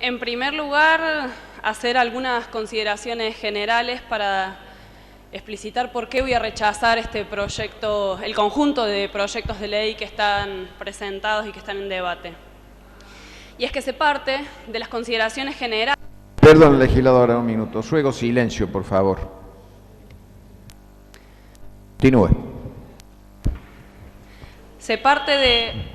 En primer lugar, hacer algunas consideraciones generales para explicitar por qué voy a rechazar este proyecto, el conjunto de proyectos de ley que están presentados y que están en debate. Y es que se parte de las consideraciones generales. Perdón, legisladora, un minuto. Ruego silencio, por favor. Continúe. Se parte de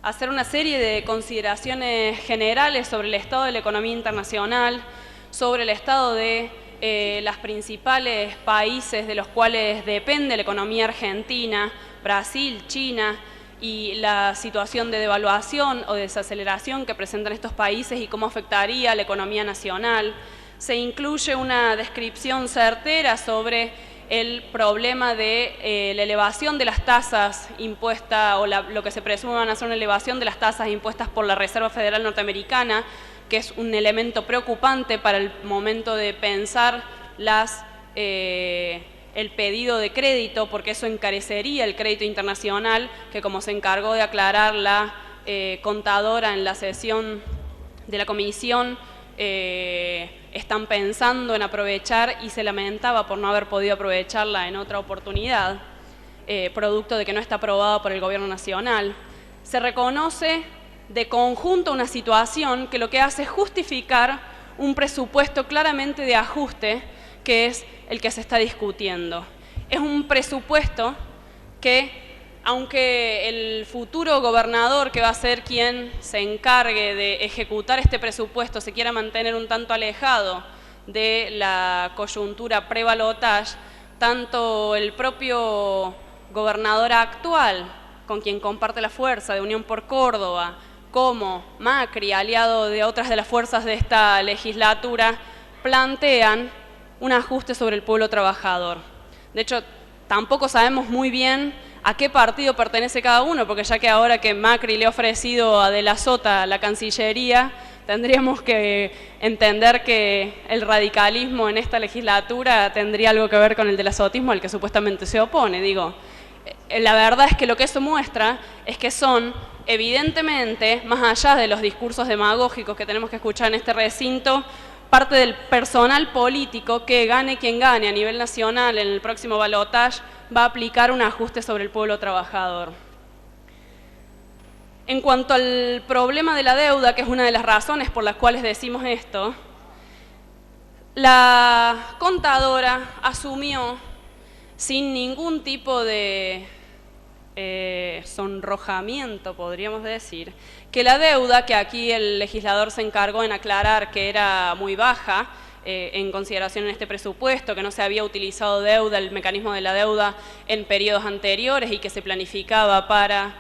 hacer una serie de consideraciones generales sobre el estado de la economía internacional, sobre el estado de los principales países de los cuales depende la economía argentina, Brasil, China, y la situación de devaluación o desaceleración que presentan estos países y cómo afectaría a la economía nacional. Se incluye una descripción certera sobre el problema de la elevación de las tasas impuestas, o lo que se presume van a ser una elevación de las tasas impuestas por la Reserva Federal Norteamericana, que es un elemento preocupante para el momento de pensar el pedido de crédito, porque eso encarecería el crédito internacional, que como se encargó de aclarar la contadora en la sesión de la comisión, están pensando en aprovechar y se lamentaba por no haber podido aprovecharla en otra oportunidad, producto de que no está aprobado por el gobierno nacional. Se reconoce de conjunto una situación que lo que hace es justificar un presupuesto claramente de ajuste, que es el que se está discutiendo. Es un presupuesto que, aunque el futuro gobernador, que va a ser quien se encargue de ejecutar este presupuesto, se quiera mantener un tanto alejado de la coyuntura pre-balotage, tanto el propio gobernador actual, con quien comparte la fuerza de Unión por Córdoba, como Macri, aliado de otras de las fuerzas de esta legislatura, plantean un ajuste sobre el pueblo trabajador. De hecho, tampoco sabemos muy bien a qué partido pertenece cada uno, porque ya que ahora que Macri le ha ofrecido a De la Sota la Cancillería, tendríamos que entender que el radicalismo en esta legislatura tendría algo que ver con el delasotismo al que supuestamente se opone. Digo, la verdad es que lo que eso muestra es que son, evidentemente, más allá de los discursos demagógicos que tenemos que escuchar en este recinto, parte del personal político que gane quien gane a nivel nacional en el próximo balotaje va a aplicar un ajuste sobre el pueblo trabajador. En cuanto al problema de la deuda, que es una de las razones por las cuales decimos esto, la contadora asumió sin ningún tipo de sonrojamiento, podríamos decir, que la deuda, que aquí el legislador se encargó en aclarar que era muy baja, en consideración en este presupuesto, que no se había utilizado deuda, el mecanismo de la deuda en periodos anteriores y que se planificaba para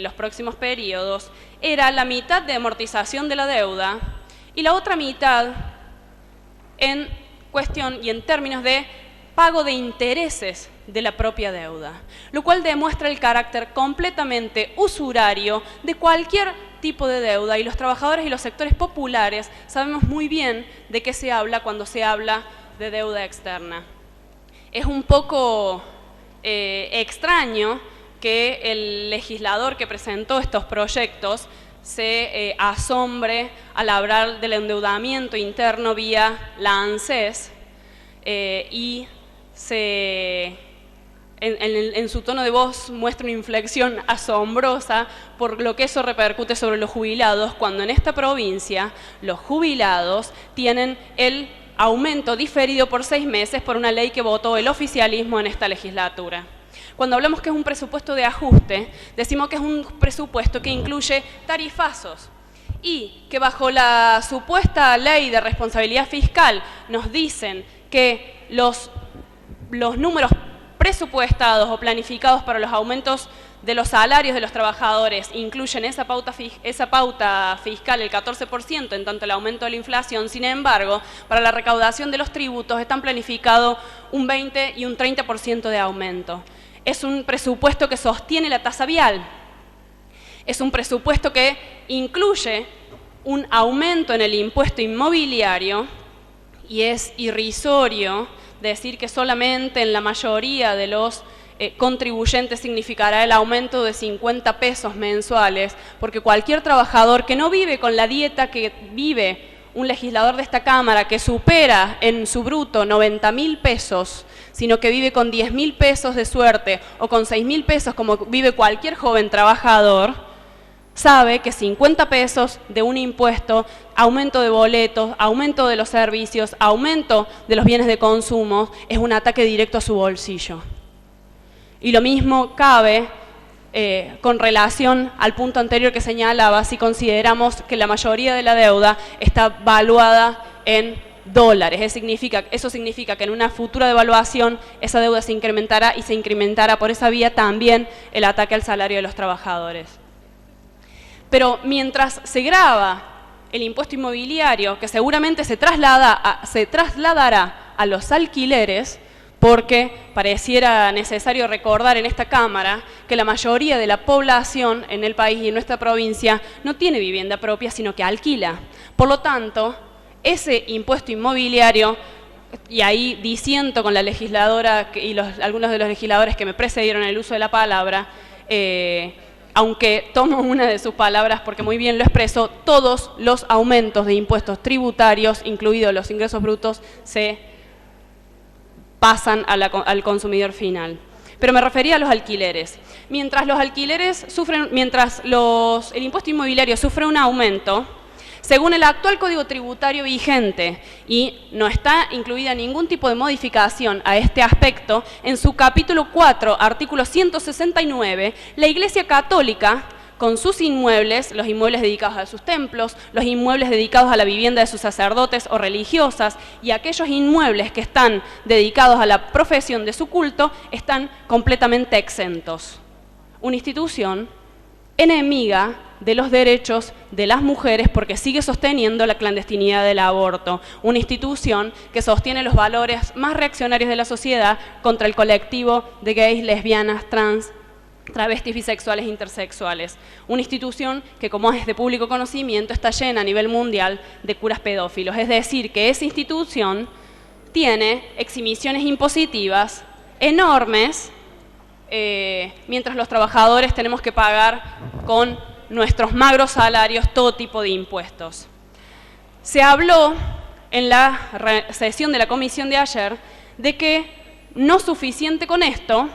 los próximos periodos, era la mitad de amortización de la deuda y la otra mitad en cuestión y en términos de pago de intereses de la propia deuda, lo cual demuestra el carácter completamente usurario de cualquier tipo de deuda, y los trabajadores y los sectores populares sabemos muy bien de qué se habla cuando se habla de deuda externa. Es un poco extraño que el legislador que presentó estos proyectos se asombre al hablar del endeudamiento interno vía la ANSES y en su tono de voz muestra una inflexión asombrosa por lo que eso repercute sobre los jubilados, cuando en esta provincia los jubilados tienen el aumento diferido por 6 meses por una ley que votó el oficialismo en esta legislatura. Cuando hablamos que es un presupuesto de ajuste, decimos que es un presupuesto que incluye tarifazos y que bajo la supuesta ley de responsabilidad fiscal nos dicen que los números presupuestados o planificados para los aumentos de los salarios de los trabajadores incluyen esa pauta fiscal, el 14%, en tanto el aumento de la inflación. Sin embargo, para la recaudación de los tributos están planificados un 20 y un 30% de aumento. Es un presupuesto que sostiene la tasa vial. Es un presupuesto que incluye un aumento en el impuesto inmobiliario, y es irrisorio decir que solamente en la mayoría de los contribuyente significará el aumento de 50 pesos mensuales, porque cualquier trabajador que no vive con la dieta que vive un legislador de esta Cámara, que supera en su bruto 90.000 pesos, sino que vive con 10.000 pesos de suerte o con 6.000 pesos como vive cualquier joven trabajador, sabe que 50 pesos de un impuesto, aumento de boletos, aumento de los servicios, aumento de los bienes de consumo, es un ataque directo a su bolsillo. Y lo mismo cabe con relación al punto anterior que señalaba, si consideramos que la mayoría de la deuda está valuada en dólares. Eso significa que en una futura devaluación esa deuda se incrementará y se incrementará por esa vía también el ataque al salario de los trabajadores. Pero mientras se grava el impuesto inmobiliario, que seguramente se trasladará a los alquileres, porque pareciera necesario recordar en esta Cámara que la mayoría de la población en el país y en nuestra provincia no tiene vivienda propia, sino que alquila. Por lo tanto, ese impuesto inmobiliario, y ahí disiento con la legisladora y algunos de los legisladores que me precedieron en el uso de la palabra, aunque tomo una de sus palabras porque muy bien lo expresó, todos los aumentos de impuestos tributarios, incluidos los ingresos brutos, se pasan al consumidor final. Pero me refería a los alquileres. Mientras los alquileres sufren, el impuesto inmobiliario sufre un aumento, según el actual Código Tributario vigente, y no está incluida ningún tipo de modificación a este aspecto, en su capítulo 4, artículo 169, la Iglesia Católica, con sus inmuebles, los inmuebles dedicados a sus templos, los inmuebles dedicados a la vivienda de sus sacerdotes o religiosas y aquellos inmuebles que están dedicados a la profesión de su culto, están completamente exentos. Una institución enemiga de los derechos de las mujeres porque sigue sosteniendo la clandestinidad del aborto. Una institución que sostiene los valores más reaccionarios de la sociedad contra el colectivo de gays, lesbianas, trans, travestis, bisexuales e intersexuales. Una institución que, como es de público conocimiento, está llena a nivel mundial de curas pedófilos. Es decir, que esa institución tiene exhibiciones impositivas enormes, mientras los trabajadores tenemos que pagar con nuestros magros salarios todo tipo de impuestos. Se habló en la sesión de la comisión de ayer de que no suficiente con esto,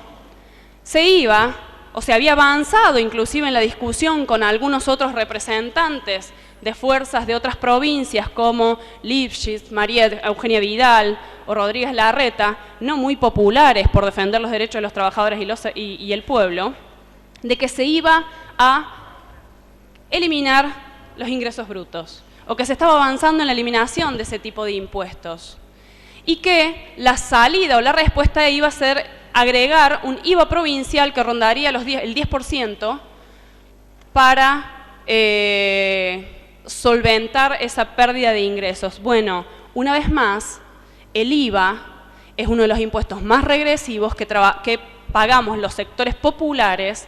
se había avanzado inclusive en la discusión con algunos otros representantes de fuerzas de otras provincias como Lipschitz, María Eugenia Vidal o Rodríguez Larreta, no muy populares por defender los derechos de los trabajadores y el pueblo, de que se iba a eliminar los ingresos brutos, o que se estaba avanzando en la eliminación de ese tipo de impuestos, y que la salida o la respuesta iba a ser agregar un IVA provincial que rondaría el 10% para solventar esa pérdida de ingresos. Bueno, una vez más, el IVA es uno de los impuestos más regresivos que pagamos los sectores populares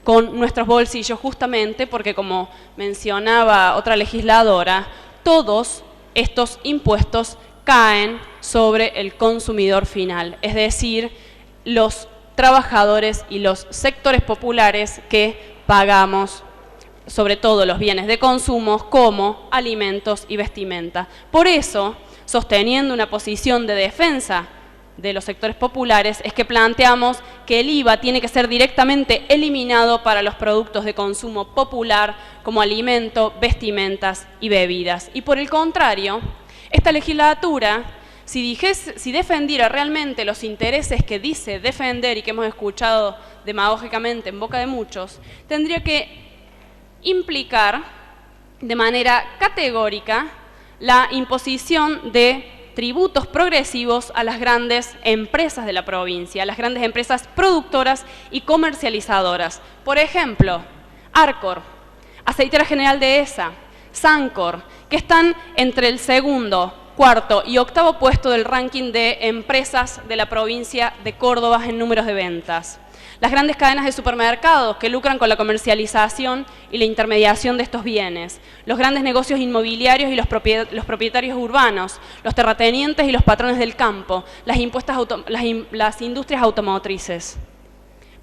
con nuestros bolsillos, justamente porque, como mencionaba otra legisladora, todos estos impuestos caen sobre el consumidor final, es decir, los trabajadores y los sectores populares que pagamos sobre todo los bienes de consumo como alimentos y vestimenta. Por eso, sosteniendo una posición de defensa de los sectores populares, es que planteamos que el IVA tiene que ser directamente eliminado para los productos de consumo popular como alimento, vestimentas y bebidas. Y por el contrario, esta legislatura, si defendiera realmente los intereses que dice defender y que hemos escuchado demagógicamente en boca de muchos, tendría que implicar de manera categórica la imposición de tributos progresivos a las grandes empresas de la provincia, a las grandes empresas productoras y comercializadoras. Por ejemplo, Arcor, Aceitera General de ESA, Sancor, que están entre el segundo, cuarto y octavo puesto del ranking de empresas de la provincia de Córdoba en números de ventas. Las grandes cadenas de supermercados que lucran con la comercialización y la intermediación de estos bienes, los grandes negocios inmobiliarios y los propietarios urbanos, los terratenientes y los patrones del campo, las industrias automotrices.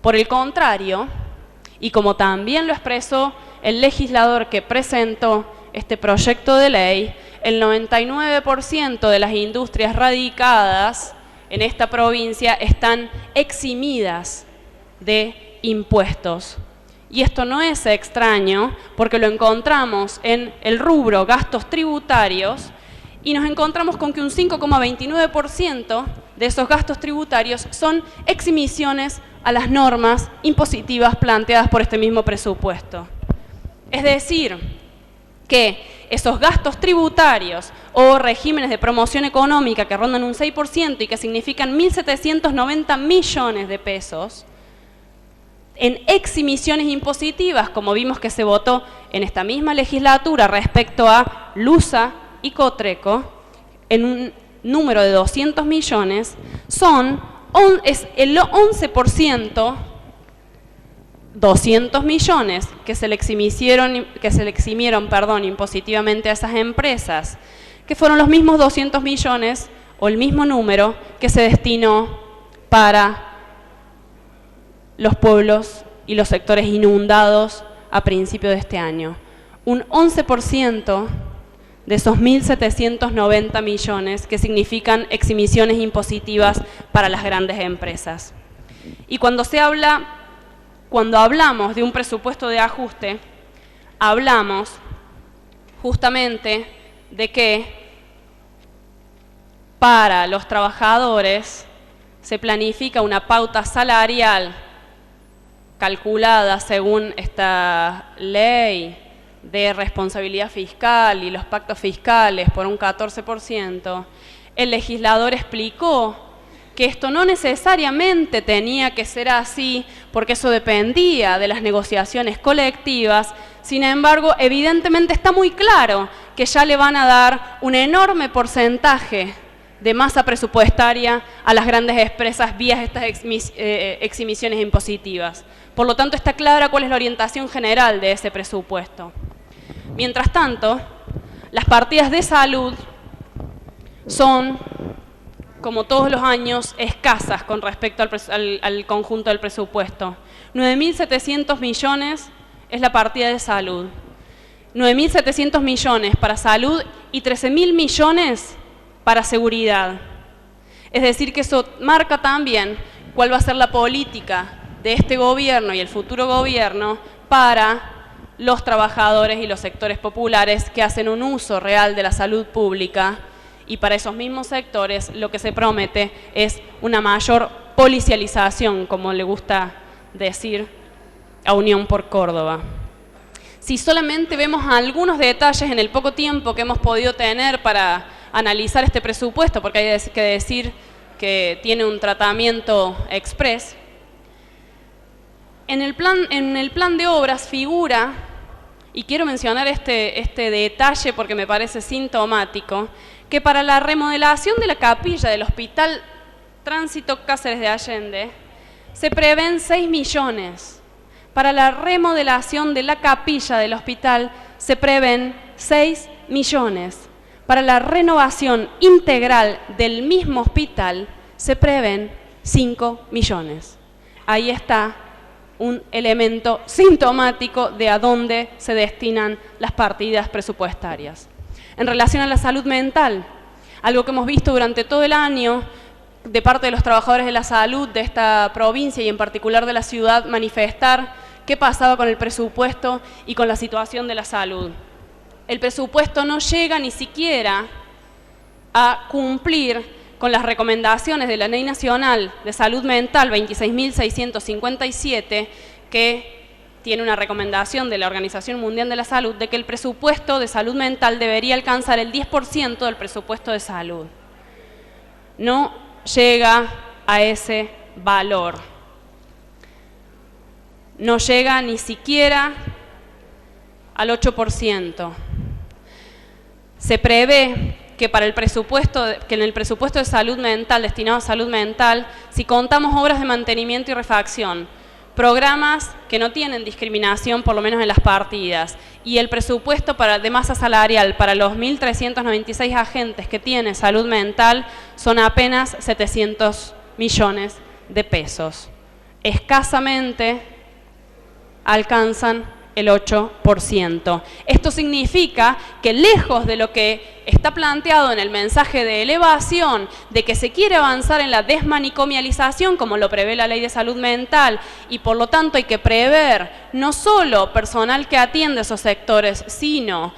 Por el contrario, y como también lo expresó el legislador que presentó este proyecto de ley, el 99% de las industrias radicadas en esta provincia están eximidas de impuestos. Y esto no es extraño porque lo encontramos en el rubro gastos tributarios y nos encontramos con que un 5,29% de esos gastos tributarios son eximiciones a las normas impositivas planteadas por este mismo presupuesto. Es decir, que esos gastos tributarios o regímenes de promoción económica que rondan un 6% y que significan 1.790 millones de pesos, en eximiciones impositivas, como vimos que se votó en esta misma legislatura respecto a LUSA y Cotreco, en un número de 200 millones, es el 11%, 200 millones que se le eximieron impositivamente a esas empresas, que fueron los mismos 200 millones o el mismo número que se destinó para los pueblos y los sectores inundados a principio de este año. Un 11% de esos 1.790 millones que significan eximiciones impositivas para las grandes empresas. Y cuando hablamos de un presupuesto de ajuste, hablamos justamente de que para los trabajadores se planifica una pauta salarial calculada según esta ley de responsabilidad fiscal y los pactos fiscales por un 14%, el legislador explicó que esto no necesariamente tenía que ser así, porque eso dependía de las negociaciones colectivas. Sin embargo, evidentemente está muy claro que ya le van a dar un enorme porcentaje de masa presupuestaria a las grandes empresas vía estas eximisiones impositivas. Por lo tanto, está clara cuál es la orientación general de ese presupuesto. Mientras tanto, las partidas de salud son, como todos los años, escasas con respecto al conjunto del presupuesto. 9.700 millones es la partida de salud. 9.700 millones para salud y 13.000 millones para seguridad. Es decir, que eso marca también cuál va a ser la política de este gobierno y el futuro gobierno para los trabajadores y los sectores populares que hacen un uso real de la salud pública, y para esos mismos sectores lo que se promete es una mayor policialización, como le gusta decir a Unión por Córdoba. Si solamente vemos algunos detalles en el poco tiempo que hemos podido tener para analizar este presupuesto, porque hay que decir que tiene un tratamiento express, en el plan de obras figura, y quiero mencionar este detalle porque me parece sintomático, que para la remodelación de la capilla del Hospital Tránsito Cáceres de Allende se prevén 6 millones. Para la remodelación de la capilla del hospital se prevén 6 millones. Para la renovación integral del mismo hospital se prevén 5 millones. Ahí está un elemento sintomático de a dónde se destinan las partidas presupuestarias. En relación a la salud mental, algo que hemos visto durante todo el año de parte de los trabajadores de la salud de esta provincia y en particular de la ciudad, manifestar qué pasaba con el presupuesto y con la situación de la salud. El presupuesto no llega ni siquiera a cumplir con las recomendaciones de la Ley Nacional de Salud Mental 26.657, que tiene una recomendación de la Organización Mundial de la Salud de que el presupuesto de salud mental debería alcanzar el 10% del presupuesto de salud. No llega a ese valor. No llega ni siquiera al 8%. Se prevé que en el presupuesto de salud mental, destinado a salud mental, si contamos obras de mantenimiento y refacción, programas que no tienen discriminación, por lo menos en las partidas, y el presupuesto de masa salarial para los 1.396 agentes que tiene salud mental son apenas 700 millones de pesos. escasamente alcanzan el 8%. Esto significa que lejos de lo que está planteado en el mensaje de elevación, de que se quiere avanzar en la desmanicomialización, como lo prevé la Ley de Salud Mental, y por lo tanto hay que prever no solo personal que atiende esos sectores, sino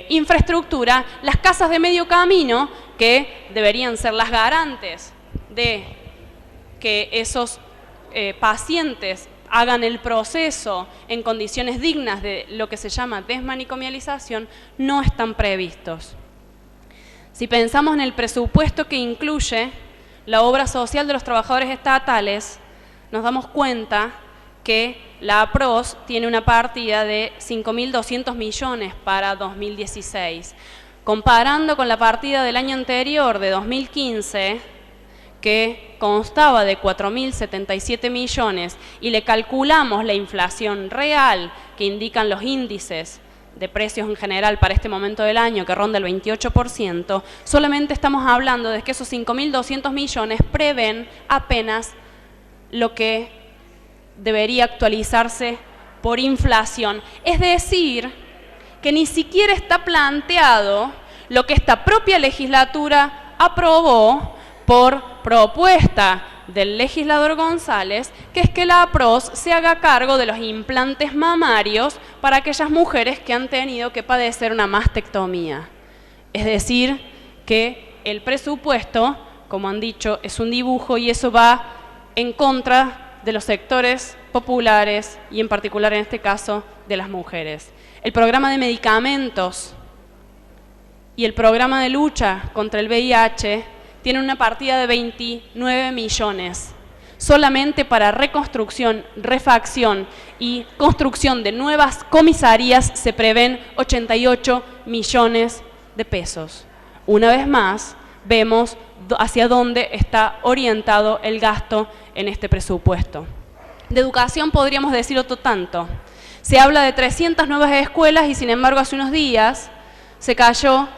infraestructura, las casas de medio camino, que deberían ser las garantes de que esos pacientes hagan el proceso en condiciones dignas de lo que se llama desmanicomialización, no están previstos. Si pensamos en el presupuesto que incluye la obra social de los trabajadores estatales, nos damos cuenta que la APROS tiene una partida de 5.200 millones para 2016. Comparando con la partida del año anterior, de 2015, que constaba de 4.077 millones, y le calculamos la inflación real que indican los índices de precios en general para este momento del año, que ronda el 28%, solamente estamos hablando de que esos 5.200 millones prevén apenas lo que debería actualizarse por inflación. Es decir, que ni siquiera está planteado lo que esta propia legislatura aprobó por propuesta del legislador González, que es que la APROS se haga cargo de los implantes mamarios para aquellas mujeres que han tenido que padecer una mastectomía. Es decir, que el presupuesto, como han dicho, es un dibujo y eso va en contra de los sectores populares y en particular en este caso de las mujeres. El programa de medicamentos y el programa de lucha contra el VIH tienen una partida de 29 millones. Solamente para reconstrucción, refacción y construcción de nuevas comisarías se prevén 88 millones de pesos. Una vez más, vemos hacia dónde está orientado el gasto en este presupuesto. De educación podríamos decir otro tanto. Se habla de 300 nuevas escuelas y sin embargo hace unos días se cayeron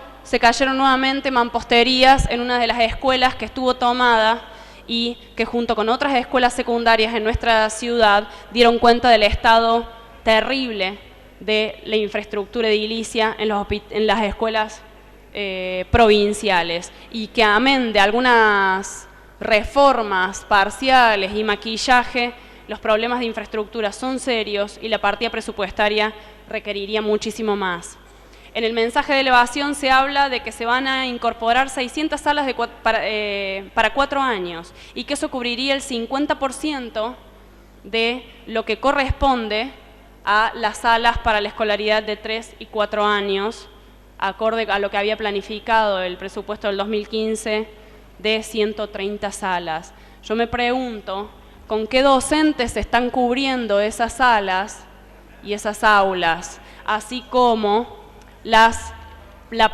nuevamente mamposterías en una de las escuelas que estuvo tomada y que junto con otras escuelas secundarias en nuestra ciudad dieron cuenta del estado terrible de la infraestructura edilicia en las escuelas provinciales, y que amén de algunas reformas parciales y maquillaje, los problemas de infraestructura son serios y la partida presupuestaria requeriría muchísimo más. En el mensaje de elevación se habla de que se van a incorporar 600 salas para 4 años y que eso cubriría el 50% de lo que corresponde a las salas para la escolaridad de 3 y 4 años, acorde a lo que había planificado el presupuesto del 2015 de 130 salas. Yo me pregunto, ¿con qué docentes se están cubriendo esas salas y esas aulas? Así como la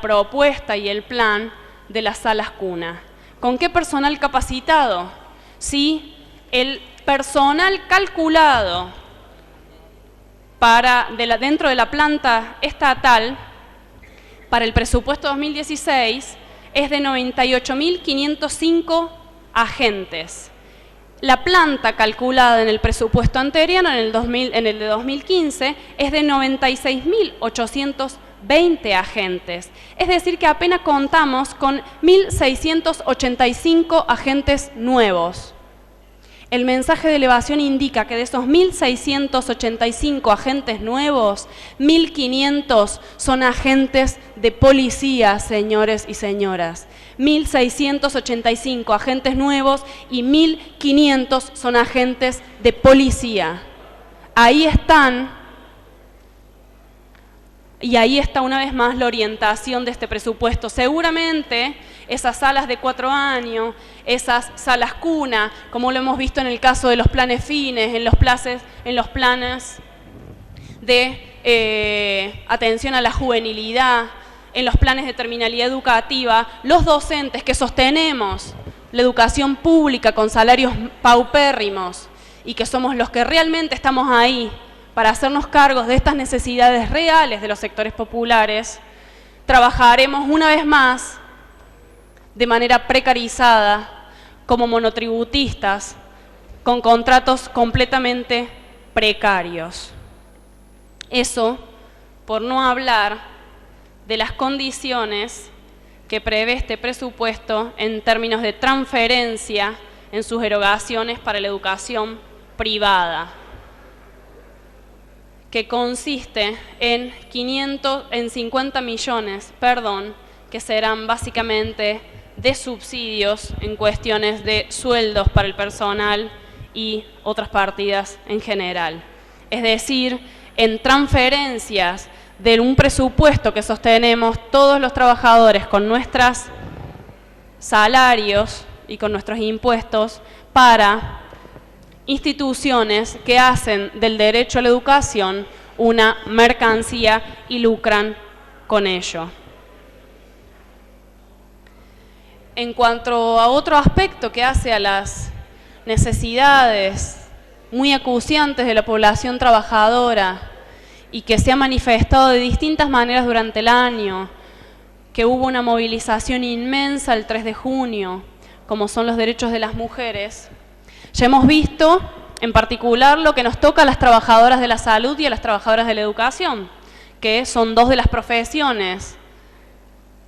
propuesta y el plan de las salas cuna. ¿Con qué personal capacitado? Si el personal calculado dentro de la planta estatal para el presupuesto 2016 es de 98.505 agentes. La planta calculada en el presupuesto anterior, en el de 2015, es de 96.820 agentes. Es decir, que apenas contamos con 1.685 agentes nuevos. El mensaje de elevación indica que de esos 1.685 agentes nuevos, 1.500 son agentes de policía, señores y señoras. 1.685 agentes nuevos y 1.500 son agentes de policía. Ahí están, y ahí está una vez más la orientación de este presupuesto. Seguramente esas salas de 4 años, esas salas cuna, como lo hemos visto en el caso de los planes fines, en los planes de atención a la juvenilidad, en los planes de terminalidad educativa, los docentes que sostenemos la educación pública con salarios paupérrimos y que somos los que realmente estamos ahí para hacernos cargos de estas necesidades reales de los sectores populares, trabajaremos una vez más de manera precarizada, como monotributistas, con contratos completamente precarios. Eso por no hablar de las condiciones que prevé este presupuesto en términos de transferencia en sus erogaciones para la educación privada, que consiste en 50 millones, que serán básicamente de subsidios en cuestiones de sueldos para el personal y otras partidas en general. Es decir, en transferencias de un presupuesto que sostenemos todos los trabajadores con nuestros salarios y con nuestros impuestos para instituciones que hacen del derecho a la educación una mercancía y lucran con ello. En cuanto a otro aspecto que hace a las necesidades muy acuciantes de la población trabajadora y que se ha manifestado de distintas maneras durante el año, que hubo una movilización inmensa el 3 de junio, como son los derechos de las mujeres, ya hemos visto en particular lo que nos toca a las trabajadoras de la salud y a las trabajadoras de la educación, que son dos de las profesiones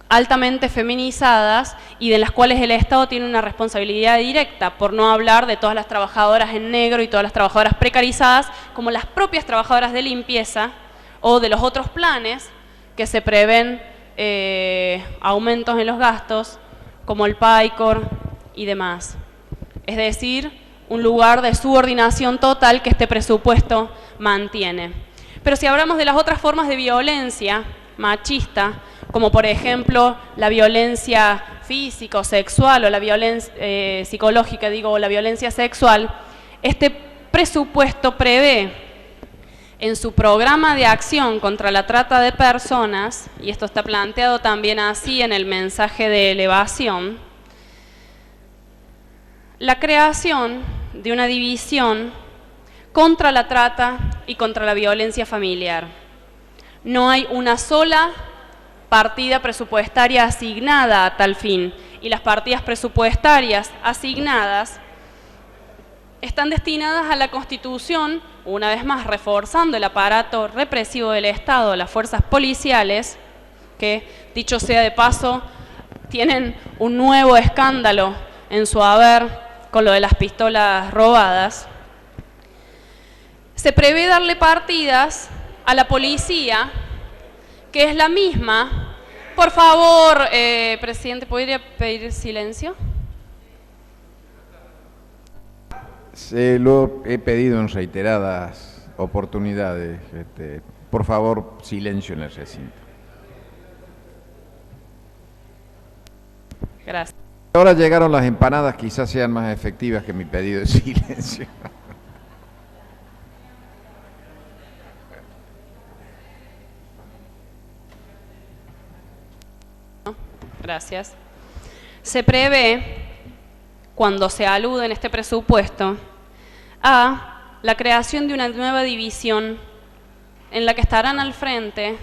altamente feminizadas y de las cuales el Estado tiene una responsabilidad directa, por no hablar de todas las trabajadoras en negro y todas las trabajadoras precarizadas, como las propias trabajadoras de limpieza o de los otros planes que se prevén aumentos en los gastos, como el PAICOR y demás. Es decir, un lugar de subordinación total que este presupuesto mantiene. Pero si hablamos de las otras formas de violencia machista, como por ejemplo la violencia física o sexual o la violencia psicológica, o la violencia sexual, este presupuesto prevé en su programa de acción contra la trata de personas, y esto está planteado también así en el mensaje de elevación, la creación de una división contra la trata y contra la violencia familiar. No hay una sola partida presupuestaria asignada a tal fin, y las partidas presupuestarias asignadas están destinadas a la constitución, una vez más reforzando el aparato represivo del Estado, las fuerzas policiales, que, dicho sea de paso, tienen un nuevo escándalo en su haber con lo de las pistolas robadas. Se prevé darle partidas a la policía, que es la misma. Por favor, presidente, ¿podría pedir silencio? Se lo he pedido en reiteradas oportunidades. Por favor, silencio en el recinto. Gracias. Ahora llegaron las empanadas, quizás sean más efectivas que mi pedido de silencio. Gracias. Se prevé, cuando se alude en este presupuesto, a la creación de una nueva división en la que estarán al frente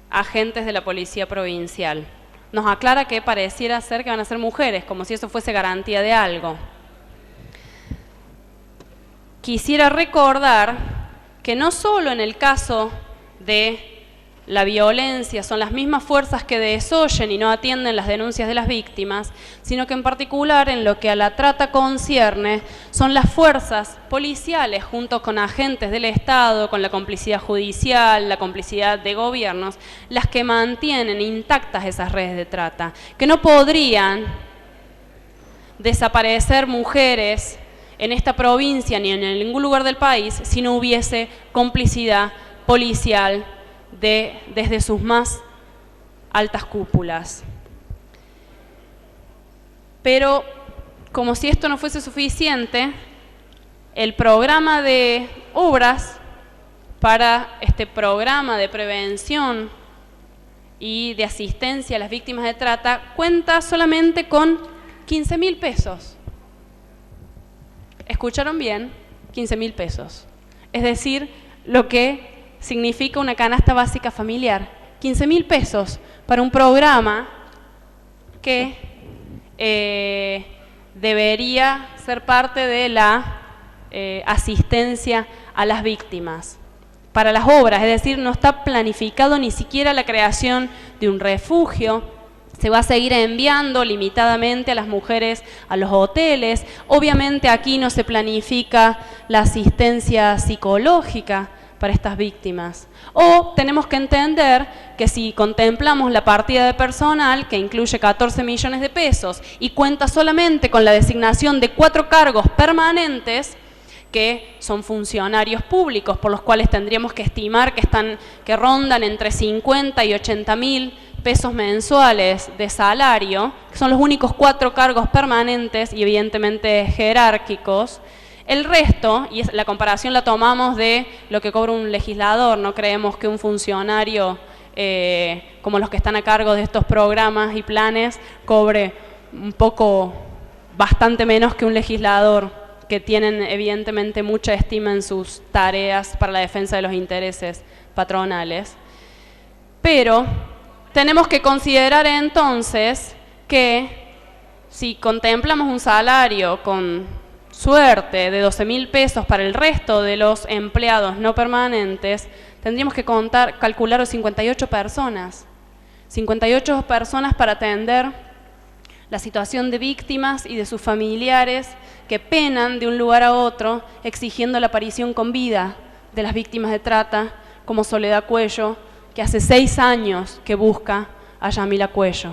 agentes de la Policía Provincial. Nos aclara que pareciera ser que van a ser mujeres, como si eso fuese garantía de algo. Quisiera recordar que no solo en el caso de la violencia son las mismas fuerzas que desoyen y no atienden las denuncias de las víctimas, sino que en particular en lo que a la trata concierne son las fuerzas policiales junto con agentes del Estado, con la complicidad judicial, la complicidad de gobiernos, las que mantienen intactas esas redes de trata, que no podrían desaparecer mujeres en esta provincia ni en ningún lugar del país si no hubiese complicidad policial desde sus más altas cúpulas. Pero, como si esto no fuese suficiente, el programa de obras para este programa de prevención y de asistencia a las víctimas de trata cuenta solamente con 15.000 pesos. ¿Escucharon bien? 15.000 pesos. Es decir, lo que significa una canasta básica familiar. 15.000 pesos para un programa que debería ser parte de la asistencia a las víctimas para las obras, es decir, no está planificado ni siquiera la creación de un refugio. Se va a seguir enviando limitadamente a las mujeres a los hoteles. Obviamente aquí no se planifica la asistencia psicológica para estas víctimas. O tenemos que entender que si contemplamos la partida de personal, que incluye 14 millones de pesos, y cuenta solamente con la designación de 4 cargos permanentes, que son funcionarios públicos, por los cuales tendríamos que estimar que rondan entre 50 y 80 mil pesos mensuales de salario, que son los únicos 4 cargos permanentes y evidentemente jerárquicos. El resto, y la comparación la tomamos de lo que cobra un legislador, no creemos que un funcionario como los que están a cargo de estos programas y planes cobre bastante menos que un legislador, que tienen evidentemente mucha estima en sus tareas para la defensa de los intereses patronales. Pero tenemos que considerar entonces que si contemplamos un salario con suerte de 12.000 pesos para el resto de los empleados no permanentes, tendríamos que calcular 58 personas. 58 personas para atender la situación de víctimas y de sus familiares que penan de un lugar a otro exigiendo la aparición con vida de las víctimas de trata, como Soledad Cuello, que hace 6 años que busca a Yamila Cuello.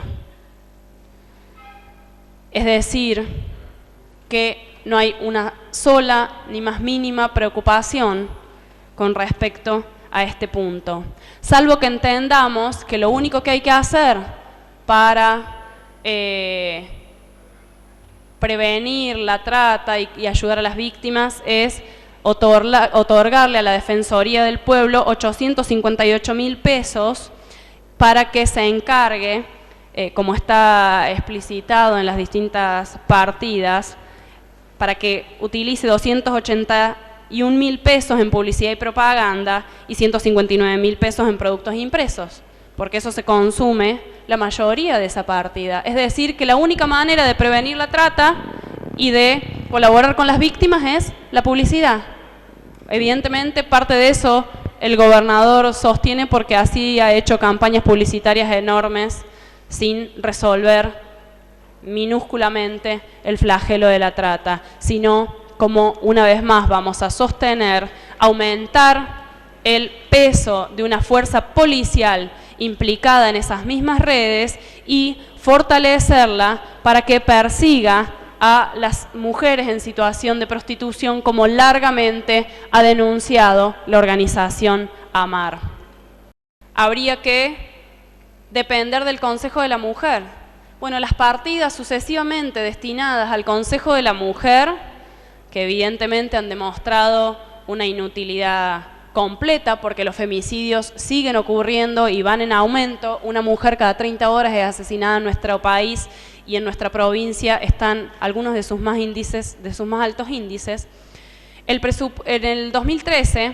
Es decir, que no hay una sola ni más mínima preocupación con respecto a este punto, salvo que entendamos que lo único que hay que hacer para prevenir la trata y ayudar a las víctimas es otorgarle a la Defensoría del Pueblo 858.000 pesos para que se encargue, como está explicitado en las distintas partidas, para que utilice 281.000 pesos en publicidad y propaganda y 159.000 pesos en productos impresos, porque eso se consume la mayoría de esa partida. Es decir, que la única manera de prevenir la trata y de colaborar con las víctimas es la publicidad. Evidentemente, parte de eso el gobernador sostiene porque así ha hecho campañas publicitarias enormes sin resolver minúsculamente el flagelo de la trata, sino como una vez más vamos a sostener, aumentar el peso de una fuerza policial implicada en esas mismas redes y fortalecerla para que persiga a las mujeres en situación de prostitución, como largamente ha denunciado la organización AMAR. Habría que depender del Consejo de la Mujer. Bueno, las partidas sucesivamente destinadas al Consejo de la Mujer, que evidentemente han demostrado una inutilidad completa porque los femicidios siguen ocurriendo y van en aumento. Una mujer cada 30 horas es asesinada en nuestro país y en nuestra provincia están algunos de sus más altos índices. En el 2013,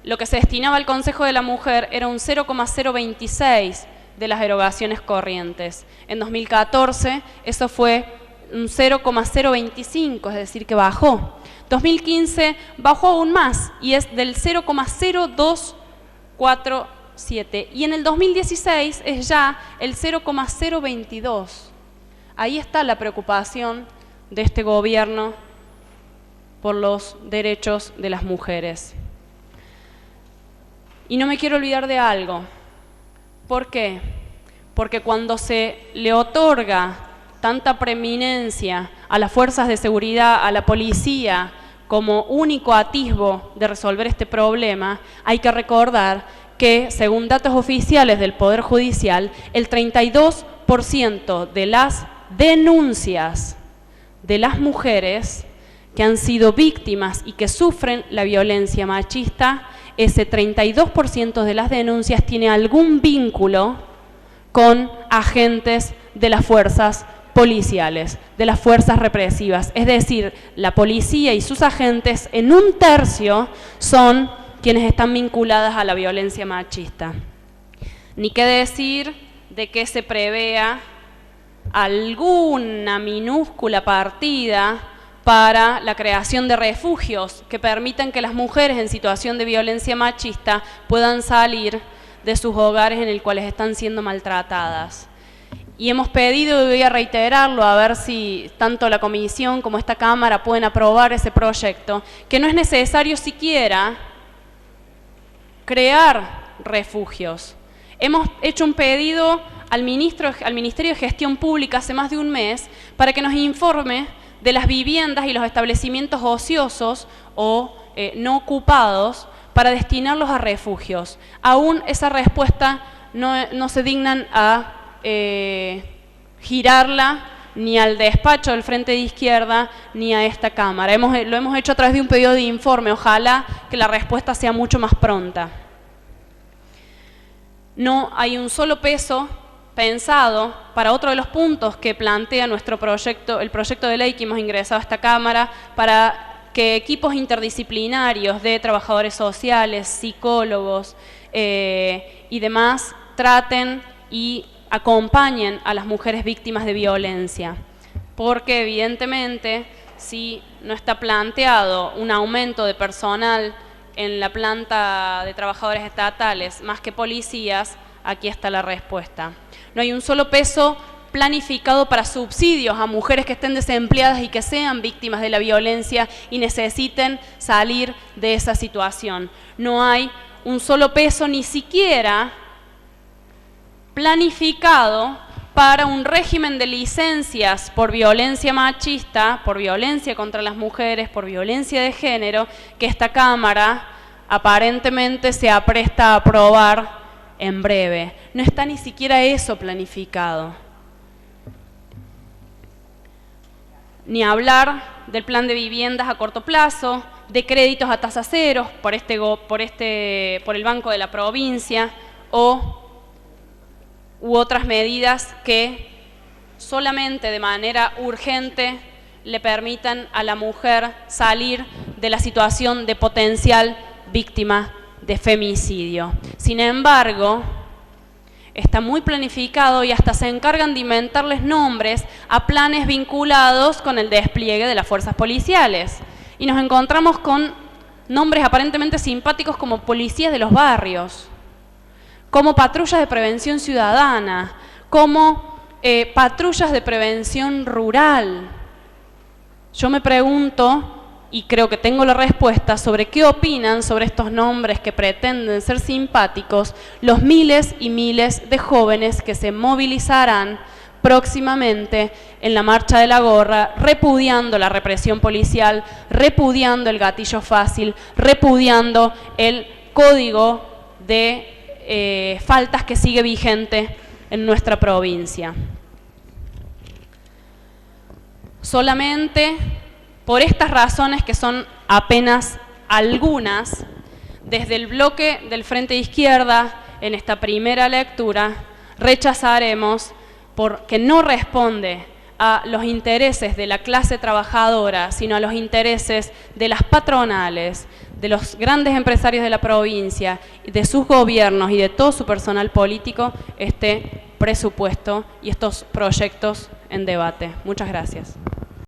lo que se destinaba al Consejo de la Mujer era un 0,026 de las erogaciones corrientes. En 2014 eso fue un 0,025, es decir, que bajó. 2015 bajó aún más y es del 0,0247 y en el 2016 es ya el 0,022. Ahí está la preocupación de este gobierno por los derechos de las mujeres. Y no me quiero olvidar de algo. ¿Por qué? Porque cuando se le otorga tanta preeminencia a las fuerzas de seguridad, a la policía, como único atisbo de resolver este problema, hay que recordar que, según datos oficiales del Poder Judicial, el 32% de las denuncias de las mujeres que han sido víctimas y que sufren la violencia machista, ese 32% de las denuncias tiene algún vínculo con agentes de las fuerzas policiales, de las fuerzas represivas. Es decir, la policía y sus agentes en un tercio son quienes están vinculadas a la violencia machista. Ni qué decir de que se prevea alguna minúscula partida para la creación de refugios que permitan que las mujeres en situación de violencia machista puedan salir de sus hogares en los cuales están siendo maltratadas. Y hemos pedido, y voy a reiterarlo, a ver si tanto la Comisión como esta Cámara pueden aprobar ese proyecto, que no es necesario siquiera crear refugios. Hemos hecho un pedido al Ministerio de Gestión Pública hace más de un mes para que nos informe de las viviendas y los establecimientos ociosos o no ocupados para destinarlos a refugios. Aún esa respuesta no se dignan a girarla ni al despacho del Frente de Izquierda ni a esta Cámara. Lo hemos hecho a través de un pedido de informe, ojalá que la respuesta sea mucho más pronta. No hay un solo peso pensado para otro de los puntos que plantea nuestro proyecto, el proyecto de ley que hemos ingresado a esta Cámara, para que equipos interdisciplinarios de trabajadores sociales, psicólogos y demás traten y acompañen a las mujeres víctimas de violencia. Porque evidentemente, si no está planteado un aumento de personal en la planta de trabajadores estatales, más que policías, aquí está la respuesta. No hay un solo peso planificado para subsidios a mujeres que estén desempleadas y que sean víctimas de la violencia y necesiten salir de esa situación. No hay un solo peso ni siquiera planificado para un régimen de licencias por violencia machista, por violencia contra las mujeres, por violencia de género, que esta Cámara aparentemente se apresta a aprobar en breve. No está ni siquiera eso planificado. Ni hablar del plan de viviendas a corto plazo, de créditos a tasa cero por el Banco de la Provincia u otras medidas que solamente de manera urgente le permitan a la mujer salir de la situación de potencial víctima de femicidio. Sin embargo, está muy planificado y hasta se encargan de inventarles nombres a planes vinculados con el despliegue de las fuerzas policiales. Y nos encontramos con nombres aparentemente simpáticos como policías de los barrios, como patrullas de prevención ciudadana, como patrullas de prevención rural. Yo me pregunto, y creo que tengo la respuesta, sobre qué opinan sobre estos nombres que pretenden ser simpáticos los miles y miles de jóvenes que se movilizarán próximamente en la Marcha de la Gorra, repudiando la represión policial, repudiando el gatillo fácil, repudiando el código de faltas que sigue vigente en nuestra provincia. Solamente por estas razones, que son apenas algunas, desde el bloque del Frente de Izquierda, en esta primera lectura, rechazaremos porque no responde a los intereses de la clase trabajadora, sino a los intereses de las patronales, de los grandes empresarios de la provincia, de sus gobiernos y de todo su personal político, este presupuesto y estos proyectos en debate. Muchas gracias.